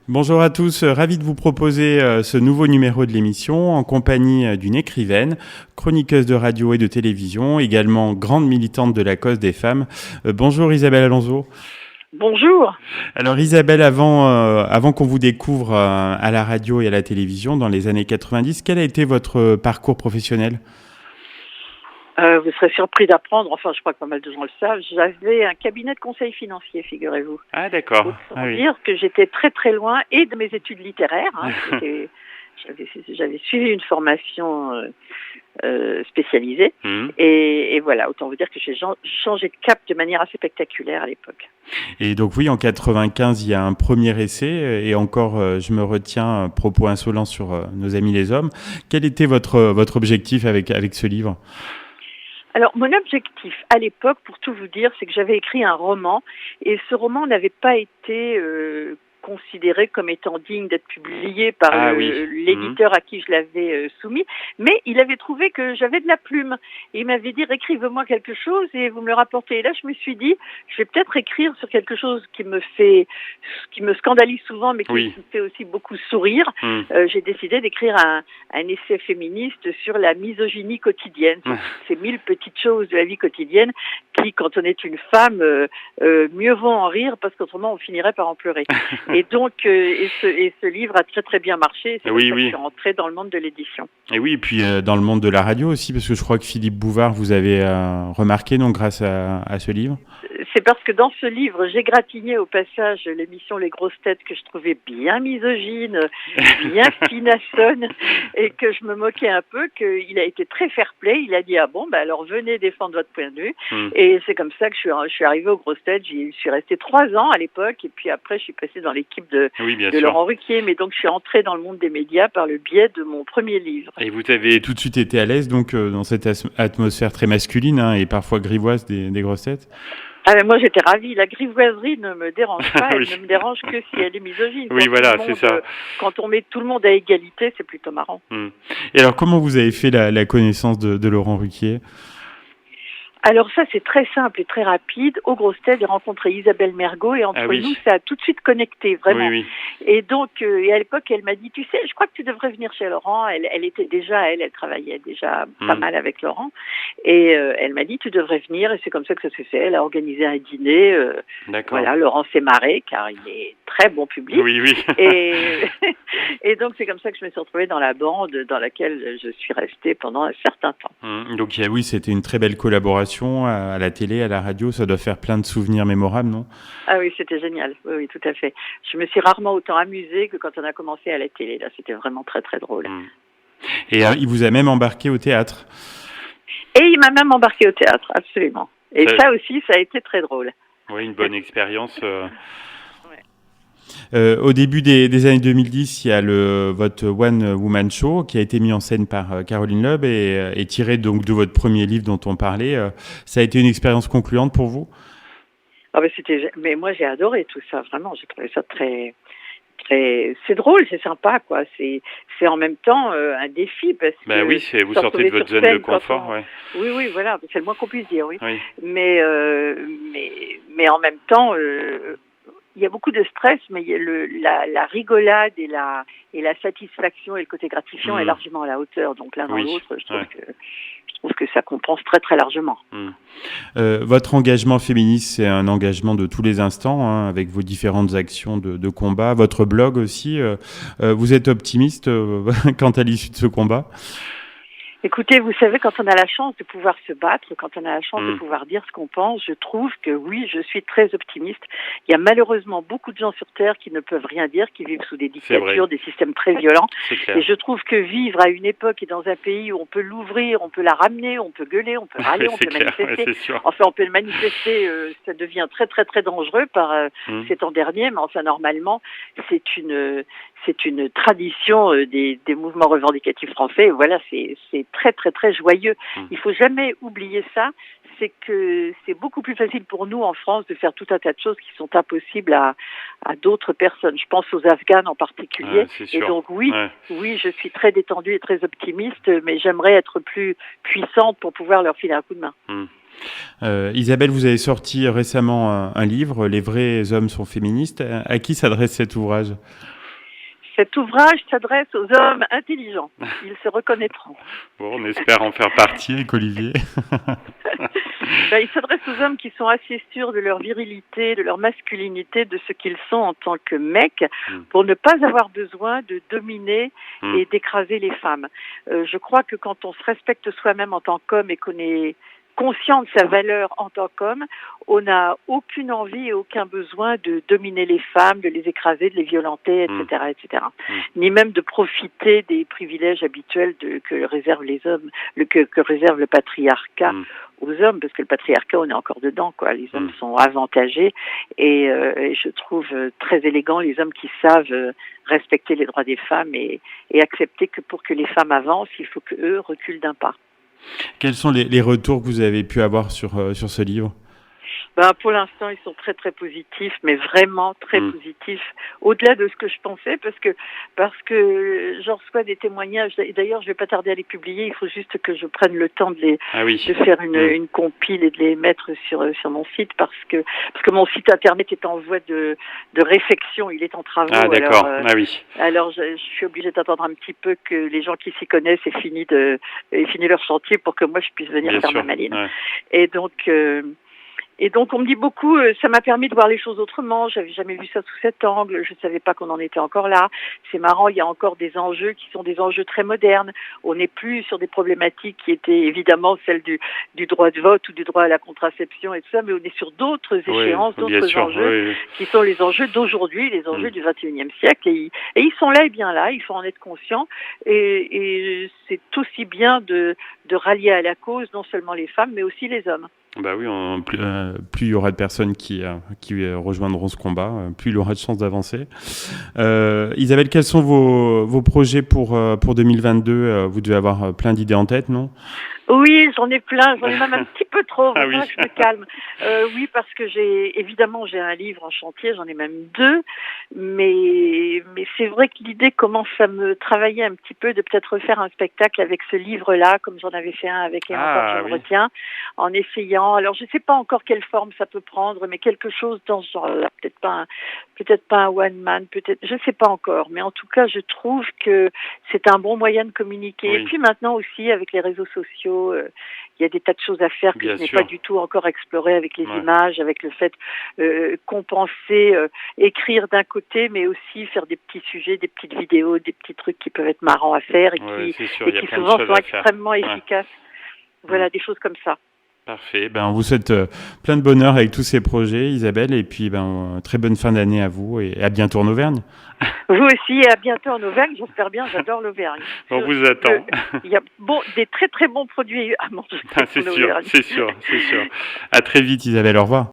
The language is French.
Bonjour à tous, ravi de vous proposer ce nouveau numéro de l'émission en compagnie d'une écrivaine, chroniqueuse de radio et de télévision, également grande militante de la cause des femmes. Bonjour Isabelle Alonso. Bonjour. Alors Isabelle, avant qu'on vous découvre à la radio et à la télévision dans les années 90, quel a été votre parcours professionnel ? Vous serez surpris d'apprendre, enfin je crois que pas mal de gens le savent, j'avais un cabinet de conseil financier, figurez-vous. Ah d'accord. Autant dire que j'étais très très loin et de mes études littéraires. J'avais suivi une formation spécialisée et voilà, autant vous dire que j'ai changé de cap de manière assez spectaculaire à l'époque. Et donc oui, en 95, il y a un premier essai et encore, je me retiens, propos insolents sur nos amis les hommes. Quel était votre objectif avec ce livre ? Alors, mon objectif à l'époque, pour tout vous dire, c'est que j'avais écrit un roman et ce roman n'avait pas été considéré comme étant digne d'être publié par l'éditeur à qui je l'avais soumis, mais il avait trouvé que j'avais de la plume. Et il m'avait dit, écrivez-moi quelque chose et vous me le rapportez. Et là, je me suis dit, je vais peut-être écrire sur quelque chose qui me scandalise souvent, mais qui me fait aussi beaucoup sourire. J'ai décidé d'écrire un essai féministe sur la misogynie quotidienne. Ces 1000 petites choses de la vie quotidienne qui, quand on est une femme, mieux vaut en rire parce qu'autrement on finirait par en pleurer. Et donc, ce livre a très très bien marché. C'est pour ça que je suis rentrée dans le monde de l'édition. Et oui, et puis dans le monde de la radio aussi, parce que je crois que Philippe Bouvard vous avez remarqué donc grâce à ce livre. C'est parce que dans ce livre, j'égratignais au passage l'émission Les Grosses Têtes que je trouvais bien misogyne, bien finassonne, et que je me moquais un peu, qu'il a été très fair-play. Il a dit, ah bon, alors venez défendre votre point de vue. Et c'est comme ça que je suis arrivée aux Grosses Têtes. Je suis restée 3 ans à l'époque, et puis après, je suis passée dans l'équipe de Laurent Ruquier. Mais donc, je suis entrée dans le monde des médias par le biais de mon premier livre. Et vous avez tout de suite été à l'aise donc dans cette atmosphère très masculine et parfois grivoise des Grosses Têtes ? Ah ben moi j'étais ravie, la grivoiserie ne me dérange pas, elle ne me dérange que si elle est misogyne. Oui voilà, c'est ça. Quand on met tout le monde à égalité, c'est plutôt marrant. Et alors comment vous avez fait la connaissance de Laurent Ruquier ? Alors ça, c'est très simple et très rapide. Aux Grosses Têtes, j'ai rencontré Isabelle Mergo et entre nous, ça a tout de suite connecté, vraiment. Et donc, et à l'époque, elle m'a dit, tu sais, je crois que tu devrais venir chez Laurent. Elle était déjà, elle travaillait déjà pas mal avec Laurent. Et elle m'a dit, tu devrais venir. Et c'est comme ça que ça s'est fait. Elle a organisé un dîner. Voilà, Laurent s'est marré car il est très bon public. Et donc, c'est comme ça que je me suis retrouvée dans la bande dans laquelle je suis restée pendant un certain temps. Donc, c'était une très belle collaboration à la télé, à la radio. Ça doit faire plein de souvenirs mémorables, non ? Ah oui, c'était génial. Oui, tout à fait. Je me suis rarement autant amusée que quand on a commencé à la télé. Là, c'était vraiment très, très drôle. Et il vous a même embarqué au théâtre ? Et il m'a même embarqué au théâtre, absolument. Et ça aussi, ça a été très drôle. Oui, une bonne expérience. Au début des années 2010, il y a votre One Woman Show qui a été mis en scène par Caroline Loeb et tiré donc de votre premier livre dont on parlait. Ça a été une expérience concluante pour vous ? Mais moi j'ai adoré tout ça, vraiment. J'ai trouvé ça très, c'est drôle, c'est sympa, quoi. C'est en même temps un défi parce que vous sortez de votre zone de confort, Oui, voilà, c'est le moins qu'on puisse dire, oui. Mais en même temps. Il y a beaucoup de stress, mais il y a la rigolade et la satisfaction et le côté gratifiant est largement à la hauteur. Donc l'un dans l'autre, je trouve que ça compense très très largement. Votre engagement féministe, c'est un engagement de tous les instants, avec vos différentes actions de combat. Votre blog aussi. Vous êtes optimiste quant à l'issue de ce combat ? Écoutez, vous savez, quand on a la chance de pouvoir se battre, quand on a la chance de pouvoir dire ce qu'on pense, je trouve que oui, je suis très optimiste. Il y a malheureusement beaucoup de gens sur Terre qui ne peuvent rien dire, qui vivent sous des dictatures, des systèmes très violents. Et je trouve que vivre à une époque et dans un pays où on peut l'ouvrir, on peut la ramener, on peut gueuler, on peut râler, on peut manifester. Enfin, on peut le manifester, ça devient très très très dangereux par ces temps derniers, mais enfin normalement, c'est une tradition des mouvements revendicatifs français. Voilà, c'est très très très joyeux. Il faut jamais oublier ça. C'est que c'est beaucoup plus facile pour nous en France de faire tout un tas de choses qui sont impossibles à d'autres personnes. Je pense aux Afghanes en particulier. Et donc oui, je suis très détendue et très optimiste, mais j'aimerais être plus puissante pour pouvoir leur filer un coup de main. Isabelle, vous avez sorti récemment un livre, Les vrais hommes sont féministes. À qui s'adresse cet ouvrage ? Cet ouvrage s'adresse aux hommes intelligents. Ils se reconnaîtront. Bon, on espère en faire partie avec Olivier. Il s'adresse aux hommes qui sont assez sûrs de leur virilité, de leur masculinité, de ce qu'ils sont en tant que mecs, pour ne pas avoir besoin de dominer et d'écraser les femmes. Je crois que quand on se respecte soi-même en tant qu'homme et qu'on est conscient de sa valeur en tant qu'homme, on n'a aucune envie et aucun besoin de dominer les femmes, de les écraser, de les violenter, etc., etc. Ni même de profiter des privilèges habituels que réservent les hommes, que réserve le patriarcat aux hommes, parce que le patriarcat, on est encore dedans, quoi. Les hommes sont avantagés et je trouve très élégant les hommes qui savent respecter les droits des femmes et accepter que pour que les femmes avancent, il faut qu'eux reculent d'un pas. Quels sont les retours que vous avez pu avoir sur ce livre ? Pour l'instant, ils sont très très positifs, mais vraiment très positifs, au-delà de ce que je pensais, parce que j'en reçois des témoignages. Et d'ailleurs, je vais pas tarder à les publier. Il faut juste que je prenne le temps de faire une compile et de les mettre sur mon site, parce que mon site internet est en voie de réfection. Il est en travaux. Ah d'accord. Alors, je suis obligée d'attendre un petit peu que les gens qui s'y connaissent aient fini leur chantier pour que moi je puisse venir faire ma maline. Ouais. Et donc, on me dit beaucoup, ça m'a permis de voir les choses autrement. J'avais jamais vu ça sous cet angle. Je ne savais pas qu'on en était encore là. C'est marrant, il y a encore des enjeux qui sont des enjeux très modernes. On n'est plus sur des problématiques qui étaient évidemment celles du droit de vote ou du droit à la contraception et tout ça, mais on est sur d'autres échéances, d'autres enjeux qui sont les enjeux d'aujourd'hui, les enjeux du XXIe siècle. Et ils sont là et bien là. Il faut en être conscient. Et c'est aussi bien de rallier à la cause non seulement les femmes, mais aussi les hommes. Bah oui, plus il y aura de personnes qui rejoindront ce combat, plus il y aura de chances d'avancer. Isabelle, quels sont vos projets pour 2022 ? Vous devez avoir plein d'idées en tête, non ? Oui, j'en ai plein, j'en ai même un petit peu trop, je me calme. Oui, parce que j'ai un livre en chantier, j'en ai même 2, mais c'est vrai que l'idée commence à me travailler un petit peu de peut-être refaire un spectacle avec ce livre-là, comme j'en avais fait un avec Et encore je me retiens, en essayant. Alors je sais pas encore quelle forme ça peut prendre, mais quelque chose dans ce genre-là, peut-être pas un one man, je sais pas encore, mais en tout cas je trouve que c'est un bon moyen de communiquer. Et puis maintenant aussi avec les réseaux sociaux, il y a des tas de choses à faire que je n'ai pas du tout encore explorées avec les images, avec le fait compenser, écrire d'un côté, mais aussi faire des petits sujets, des petites vidéos, des petits trucs qui peuvent être marrants à faire et qui souvent sont extrêmement efficaces. Voilà, des choses comme ça. Parfait. On vous souhaite plein de bonheur avec tous ces projets, Isabelle, et puis très bonne fin d'année à vous et à bientôt en Auvergne. Vous aussi, et à bientôt en Auvergne. J'espère bien, j'adore l'Auvergne. On vous attend. Il y a des très très bons produits à manger. C'est sûr. À très vite, Isabelle. Au revoir.